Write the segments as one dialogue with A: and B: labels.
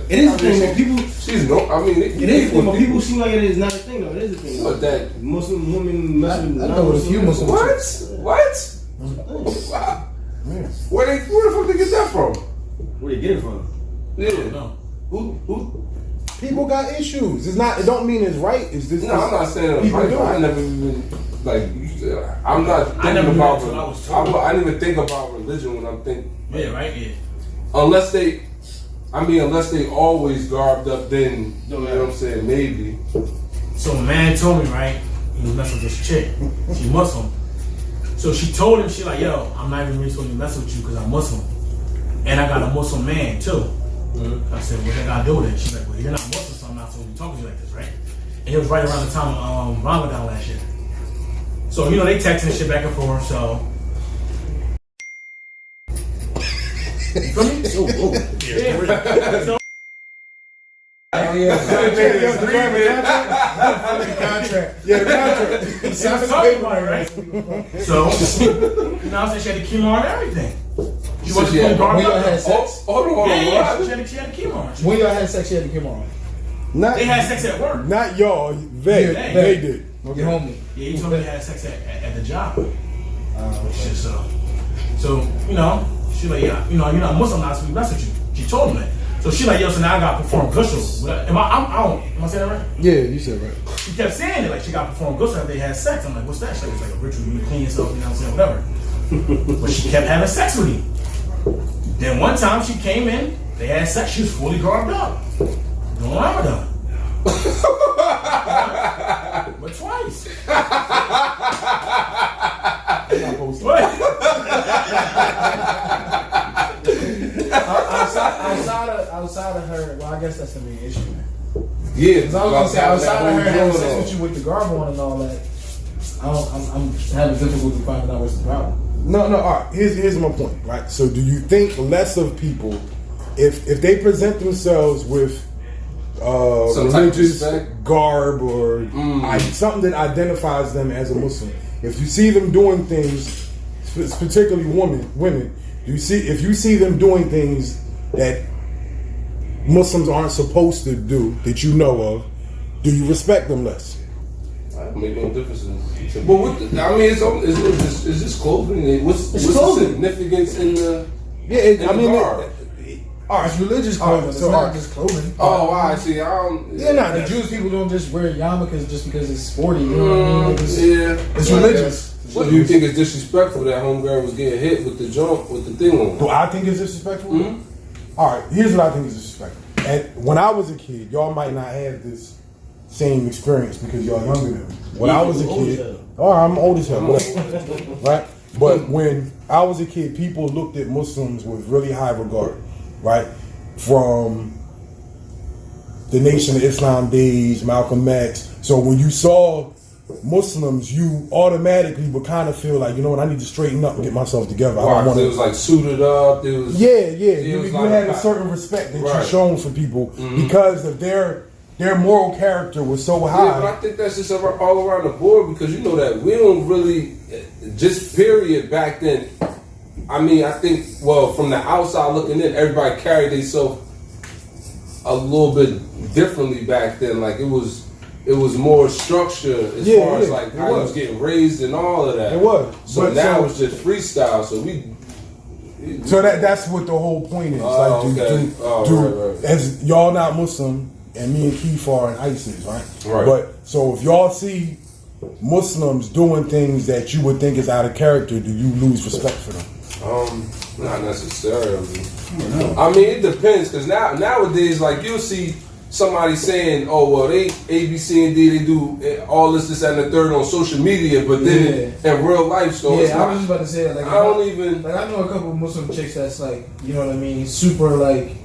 A: It is a thing when people.
B: She's no. I mean,
A: it is a thing when people seem like it is not a thing though. It is a thing.
B: But that
A: Muslim women messing.
C: I know a few Muslim.
B: What? Wow. Where the fuck they get that from?
A: Where they get it from?
B: Yeah.
A: No.
B: Who?
C: People got issues. It's not. It don't mean it's right. It's just.
B: No, I'm not saying it's
C: people
B: right.
C: do
B: I
C: it.
B: never even like. I'm not
A: I never
B: thinking
A: knew
B: about.
A: that till I was told.
B: I didn't even think about religion when I'm thinking.
A: Yeah, right. Yeah.
B: Unless they always garbed up, then you know what I'm saying. Maybe.
A: So a man told me, right, he was messing with this chick. She Muslim. So she told him, she like, yo, I'm not even really supposed to mess with you because I'm Muslim. And I got a Muslim man too. Mm-hmm. I said, what they gotta do with it? She's like, well, you're not Muslim, so I'm not supposed to be talking to you like this, right? And it was right around the time of Ramadan last year. So, you know, they texting shit back and forth, so. You feel me? Yeah. So,
C: Contract. Yeah, the contract.
A: she was talking about it, right? So, you know, I said she had the chemo and everything. She wasn't fully
C: When
A: guarded
C: y'all
A: up.
C: had sex,
B: Hold on.
A: Yeah, she had the chemo on.
C: when y'all had sex, she had to come on.
D: Not,
A: They had sex at work.
D: not y'all. They did.
C: Your homie.
A: Yeah, he told me they had sex at the job. Shit, so, you know, she like, yeah, you know, you're not Muslim, not supposed to mess with you. She told him that. So she like, yo, so now I gotta perform ghusl. Am I saying that right?
D: Yeah, you said right.
A: She kept saying it, like she gotta perform ghusl after they had sex. I'm like, what's that? She's like, it's like a ritual, you clean yourself, you know what I'm saying, whatever. But she kept having sex with him. Then one time she came in, they had sex, she was fully garbed up. Doing Ramadan. But twice.
C: Outside of her, well, I guess that's the main issue.
B: Yeah.
C: Because I was gonna say, outside of her having sex with you with the garb on and all that, I'm having difficulty finding out what's the problem.
D: No. All right. Here's my point. Right. So, do you think less of people, if they present themselves with
B: Some type of
D: religious
B: respect?
D: garb or something that identifies them as a Muslim, if you see them doing things, particularly women, if you see them doing things that Muslims aren't supposed to do that you know of, do you respect them less?
B: I don't make no difference. But is this clothing? What's the significance in the?
C: It's religious clothing. It's not just clothing.
B: Oh, I see. I don't.
C: The Jewish people don't just wear yarmulkes just because it's sporty. You know what I mean? It's religious.
B: What do you think is disrespectful that homegirl was getting hit with the jump with the thing on?
D: Do I think it's disrespectful? All right, here's what I think is disrespectful. And when I was a kid, y'all might not have this same experience because y'all younger than me. When I was a kid, I'm old as hell, whatever, right? But when I was a kid, people looked at Muslims with really high regard, right? From the Nation of Islam days, Malcolm X. So when you saw Muslims, you automatically would kind of feel like, you know what, I need to straighten up and get myself together.
B: Wow, it was like suited up. It was
D: you had a certain respect that you shown for people because of their moral character was so high.
B: Yeah, but I think that's just all around the board because you know that we don't really just period back then. I mean, I think from the outside looking in, everybody carried themselves a little bit differently back then. Like it was more structure as far as like how he was getting raised and all of that.
D: It was.
B: So now it's just freestyle. So
D: that's what the whole point is.
B: Right.
D: As y'all not Muslim and me and Keith are in ISIS, right?
B: Right.
D: But so if y'all see Muslims doing things that you would think is out of character, do you lose respect for them?
B: Not necessarily. I mean, it depends because nowadays, like you'll see somebody saying, "Oh, well, they A, B, C, and D, they do all this, and the third on social media," but then in real life, so
C: I was just about to say that. Like,
B: I don't even.
C: Like, I know a couple of Muslim chicks that's like, you know what I mean, super like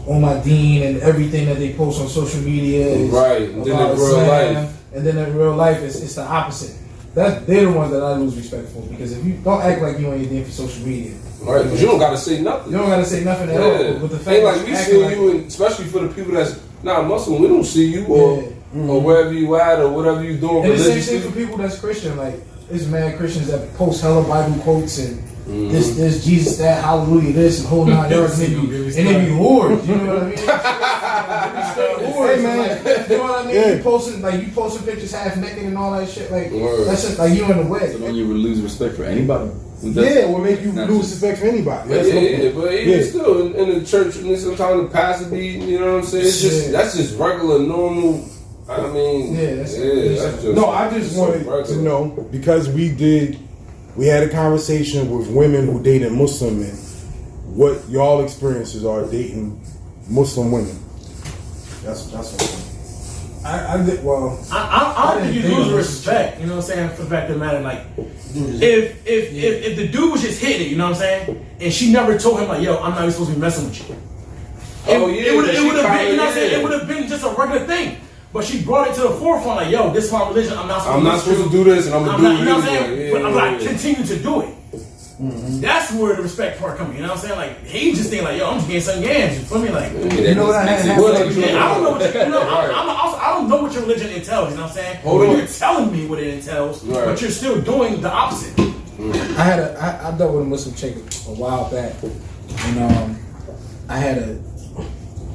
C: on my deen and everything that they post on social media is
B: right. And then in real life,
C: and then in real life, it's the opposite. They're the ones that I lose respect for because if you don't act like you on your deen for social media.
B: Right, because you don't got to say nothing.
C: You don't got to say nothing at all. But the fact
B: like we see you, and especially for the people that's not Muslim, we don't see you or wherever you at or whatever you doing.
C: And the same thing for people that's Christian. Like, there's mad Christians that post hella Bible quotes and this Jesus that, hallelujah this and whole nine yards, and they be whores. You know what I mean? Straight whores.
D: Hey, man.
C: Like, you know what I mean?
D: Yeah.
C: You posting pictures half naked and all that shit. Like
B: Word.
C: that's just like you in the way.
E: So then you would lose respect for anybody.
D: Yeah, it will make you
E: Not
D: lose
E: just-
D: respect for anybody.
B: But
D: That's
B: yeah, but even
D: Yeah.
B: still, in the church, I mean, sometimes the pastor be, you know what I'm saying? It's just
C: Yeah.
B: that's just regular, normal. I mean,
C: Yeah, that's-
B: that's just
D: No, I just
B: so
D: wanted to
B: regular.
D: know because we had a conversation with women who dated Muslim men. What y'all experiences are dating Muslim women? That's what
C: I did well.
A: I don't think you
C: didn't think
A: lose
C: it was-
A: respect. You know what I'm saying? For the fact of the matter, like if the dude was just hitting it, you know what I'm saying, and she never told him like, yo, I'm not even supposed to be messing with you.
B: Oh, yeah,
A: it would have
B: she
A: been, you know what I'm
B: kinda-
A: saying?
B: yeah.
A: It would have been just a regular thing. But she brought it to the forefront, like, yo, this is my religion. I'm not supposed
B: to do this, and I'm gonna do
A: not,
B: it
A: you know what I'm
B: anyway.
A: saying?
B: Yeah,
A: But I'm
B: yeah,
A: like,
B: yeah.
A: continue to do it. That's where the respect part comes in. You know what I'm saying? Like, he just thinking like, yo, I'm just getting some yams. You feel me? Like,
C: You know what I had?
B: What are
C: Like,
B: you-
A: I don't know what you know.
B: Right.
A: I don't know what your religion entails. You know what I'm saying?
B: Hold
A: But
B: on.
A: you're telling me what it entails,
B: Right.
A: but you're still doing the opposite.
C: I dealt with a Muslim chick a while back, and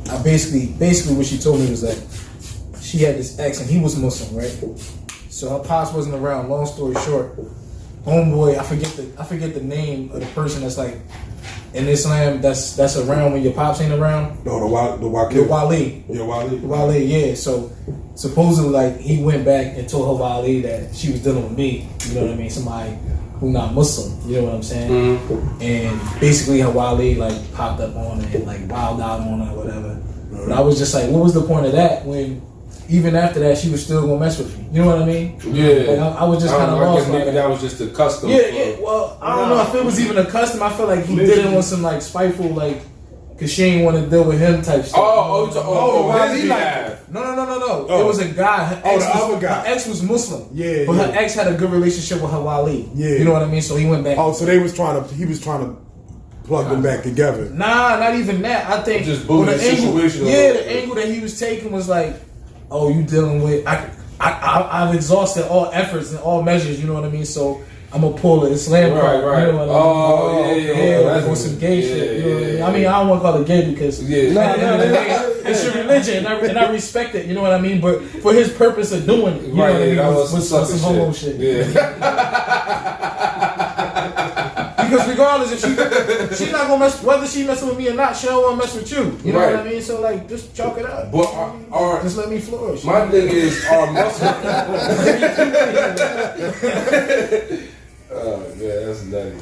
C: I basically what she told me was that she had this ex and he was Muslim, right? So her pops wasn't around. Long story short, homeboy, I forget the name of the person that's like in Islam that's around when your pops ain't around.
D: No, the
C: The Wali.
D: Yeah, Wali.
C: Wale, yeah. So supposedly, like he went back and told her Wale that she was dealing with me. You know what I mean? Somebody who not Muslim. You know what I'm saying? And basically, her Wale like popped up on her and like wilded out on her, or whatever. But I was just like, what was the point of that when? Even after that, she was still gonna mess with me. You know what I mean?
B: Yeah.
C: Like, I was just kind of
B: I
C: lost.
B: guess maybe
C: Like,
B: that was just a custom.
C: yeah,
B: for-
C: yeah. Well, I don't know if it was even a custom. I felt like he did it on some like spiteful, like, cause she ain't want to deal with him type stuff.
B: Why
C: his
B: he
C: behalf.
B: have?
C: No.
D: Oh.
C: It was a guy. Her
D: Oh,
C: ex
D: the
C: was,
D: other guy.
C: Her ex was Muslim.
D: Yeah,
C: But her
D: yeah.
C: ex had a good relationship with her Wali.
D: Yeah.
C: You know what I mean? So he went back.
D: Oh, so he was trying to plug them back together.
C: Nah, not even that. I think
B: Just booed
C: well,
B: the situation a
C: Yeah,
B: little
C: the
B: bit.
C: angle that he was taking was like, oh, you dealing with I've exhausted all efforts and all measures. You know what I mean? So I'm gonna pull the Islam card.
B: Right.
C: You know what I mean?
B: Oh, yeah.
C: Like
B: That's
C: on some gay
B: yeah,
C: shit. You know what I mean?
B: yeah,
C: I mean, I don't want to call it gay because
B: Yeah.
C: at the end of the day, it's your religion, and I respect it. You know what I mean? But for his purpose of doing it, you know what I mean?
B: that
C: Was
B: sucker
C: some homo shit.
B: Yeah.
C: Because regardless, if she's not gonna mess, whether she messing with me or not, she don't want to mess with you. You know what I
B: Right.
C: mean? So like, just chalk it up.
B: But
C: Just let me flourish.
B: my thing is, are Muslim? Oh man, that's nutty.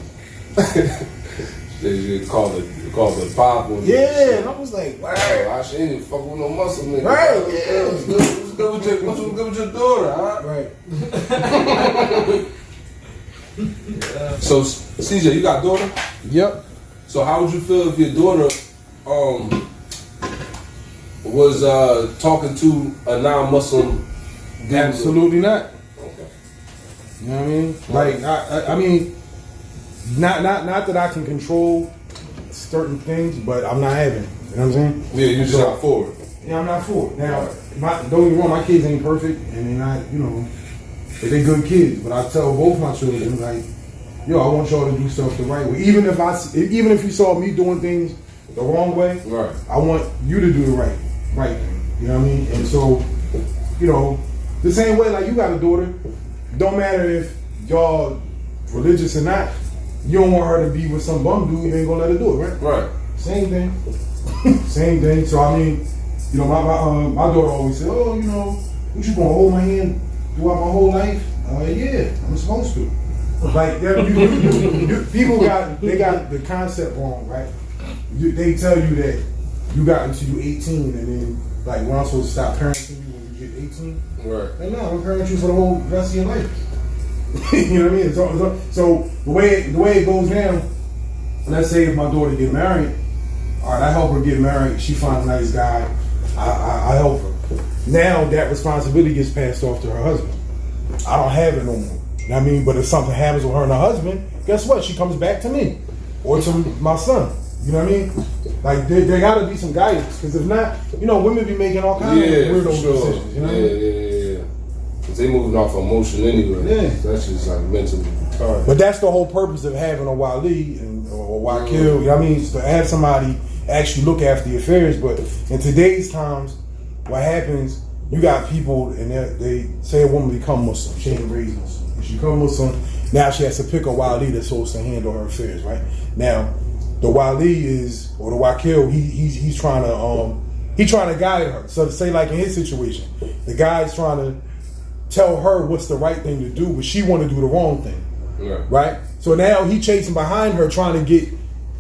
B: They call the pop one.
C: Yeah, and I was like, wow.
B: Oh, I shouldn't even fuck with no Muslim nigga.
C: Right,
B: Yeah. What's good with your daughter, huh?
C: Right.
B: So, CJ, you got a daughter?
D: Yep.
B: So, how would you feel if your daughter was talking to a non-Muslim dude?
D: Absolutely not.
B: Okay.
D: You know what I mean? Like I mean, not that I can control certain things, but I'm not having it. You know what I'm saying?
B: Yeah, you just not for it.
D: Yeah, I'm not for it. Now, don't get me wrong, my kids ain't perfect, and they're not, you know, they're good kids. But I tell both my children, like, yo, I want y'all to do stuff the right way. Even if you saw me doing things the wrong way,
B: Right.
D: I want you to do the right thing. You know what I mean? And so, you know, the same way, like, you got a daughter. Don't matter if y'all religious or not. You don't want her to be with some bum dude. You ain't gonna let her do it, right?
B: Right.
D: Same thing. Same thing. So I mean, you know, my daughter always said, "Oh, you know, what you gonna hold my hand throughout my whole life?" Yeah, I'm supposed to. Like people got the concept wrong, right? They tell you that you got until you 18, and then like when I'm supposed to stop parenting you when you get 18.
B: Right.
D: Like, no, I'm parent you for the whole rest of your life. You know what I mean? So the way it goes down. Let's say if my daughter get married, all right, I help her get married. She find a nice guy. I help her. Now that responsibility gets passed off to her husband. I don't have it no more. You know what I mean? But if something happens with her and her husband, guess what? She comes back to me or to my son. You know what I mean? Like there got to be some guidance, because if not, you know, women be making all kinds of weirdo decisions. You know what I mean?
B: Yeah. Cause they moving off emotion anyway.
D: Yeah.
B: That's just like mentally retarded.
D: But that's the whole purpose of having a wali or wakil. You know what I mean? Is to have somebody actually look after your affairs. But in today's times, what happens? You got people, and they say a woman become Muslim. She ain't raised Muslim. If she become Muslim, now she has to pick a wali that's supposed to handle her affairs, right? Now, the wali is, or the wakil, he's trying to guide her. So to say, like in his situation, the guy's trying to tell her what's the right thing to do, but she want to do the wrong thing, right? So now he chasing behind her, trying to get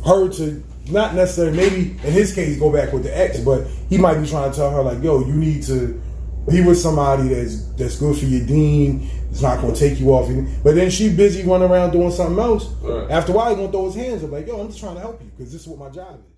D: her to not necessarily, maybe in his case, go back with the ex, but he might be trying to tell her like, yo, you need to be with somebody that's good for your deen. It's not going to take you off. But then she busy running around doing something else. After a while, he's going to throw his hands up like, yo, I'm just trying to help you because this is what my job is.